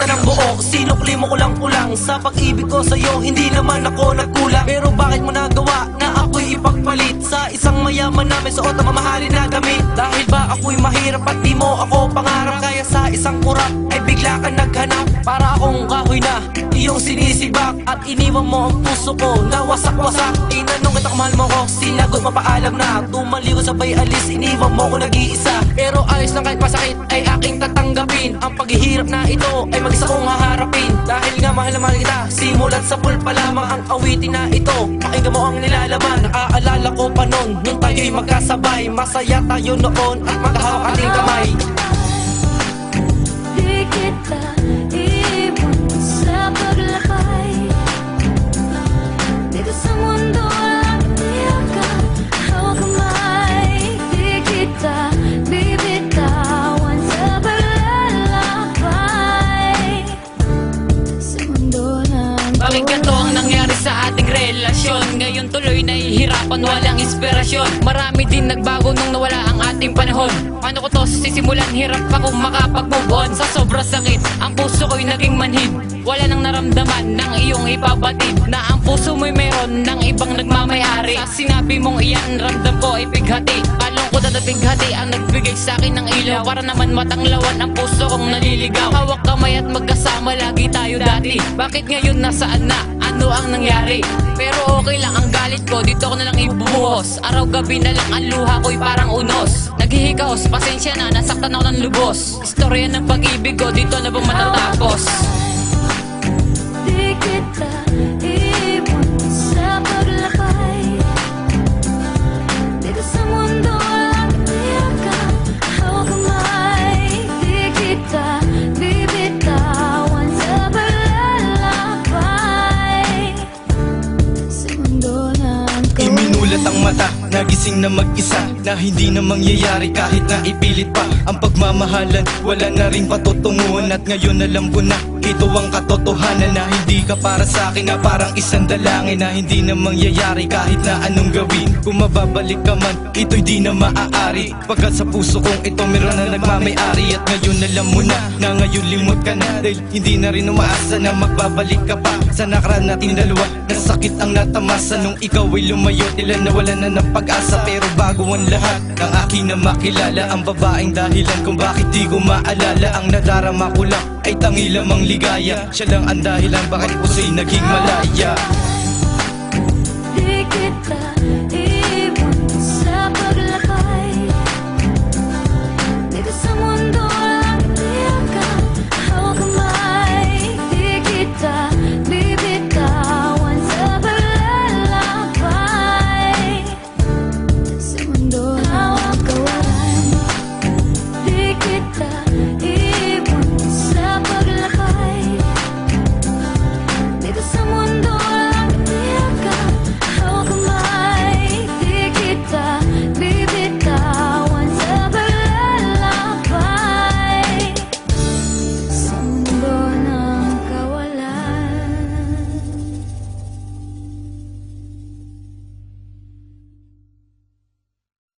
kita ng buo, sinukli mo kulang-kulang. Sa pag-ibig ko sa'yo, hindi naman ako nagkulang. Pero bakit mo nagawa na ako'y ipagpalit sa isang mayaman na may suot na mamahalin na damit? Dahil ba ako'y mahirap at di mo ako pangarap, kaya sa isang kurap ay bigla ka naghanap. Para akong kahoy na iyong sinisibak, at iniwan mo ang puso ko na wasak-wasak. Tinanong kita kung mahal mo ko, sinagot mapaalam na. Tumali ko sabay alis, iniwan mo ko nag-iisa. Pero ayos lang kahit masakit ay aking tatanggapin. Ang paghihirap na ito ay mag-isa kong haharapin. Dahil nga mahal na mahal kita, simulat sa pool pa lamang ang awitin na ito. Pakinggan mo ang nilalaman, naaalala ko pa nun, nung tayo'y magkasabay. Masaya tayo noon at maghahawak ating kamay. Di kita iwan sa paglakay. Dito sa mundo walang tiyak ka, hawak kamay. Di kita bibitawan sa paglalakbay. Sa mundo ng Bakit ganito ang nangyari sa ating relasyon? Ngayon tuloy nahihirapan, walang inspirasyon. Marami din nagbago nung nawala ang ating panahon. Paano ko to sisimulan? Hirap akong makapag-move on. Sa sobrang sakit, ang puso ko'y naging manhid. Wala nang naramdaman ng iyong ipabatid, na ang puso mo'y meron ng ibang nagmamayari. Sa sinabi mong iyan, ramdam ko ay pighati. Kalungkot at bighati ang nagbigay sa'kin ng ilaw, para naman matanglawan ang puso kong naliligaw. Hawak kamay at magkasama lagi tayo dati. Bakit ngayon nasaan na? Ano ang nangyari? Pero okay lang ang galit ko, dito ko na lang ibubuhos. Araw-gabi na lang ang luha ko'y parang unos. Naghihikahos, pasensya na, nasaktan ako ng lubos. Istorya ng pag-ibig ko, dito na bang matatapos? di kita iwan sa paglakay. Dito sa mundo walang tiyak ka, hawak kamay. Di kita bibitawan sa paglalakbay. Sa mundo ng Iminulat ang mata, nagising na mag-isa, na hindi na mangyayari kahit na ipilit pa. Ang pagmamahalan, wala na ring patutunguhan. At ngayon alam ko na ito ang katotohanan, na hindi ka para sa akin, na parang isang dalangin, na hindi na mangyayari kahit na anong gawin. Kung mababalik ka man, ito'y di na maaari, pagkat sa puso kong ito meron na nagmamayari. At ngayon alam mo na ngayon limot ka na, dahil hindi na rin umaasa na magbabalik ka pa. Sa nakaraan natin dalawa, nasakit ang natamasa. Nung ikaw ay lumayo, tila nawala na ng pag-asa. Pero bago ang lahat, ang aking na makilala, ang babaeng dahilan kung bakit di ko maalala. Ang nadarama ko lang ay tangi lamang ligaya, siya lang ang dahilan bakit puso'y naging malaya.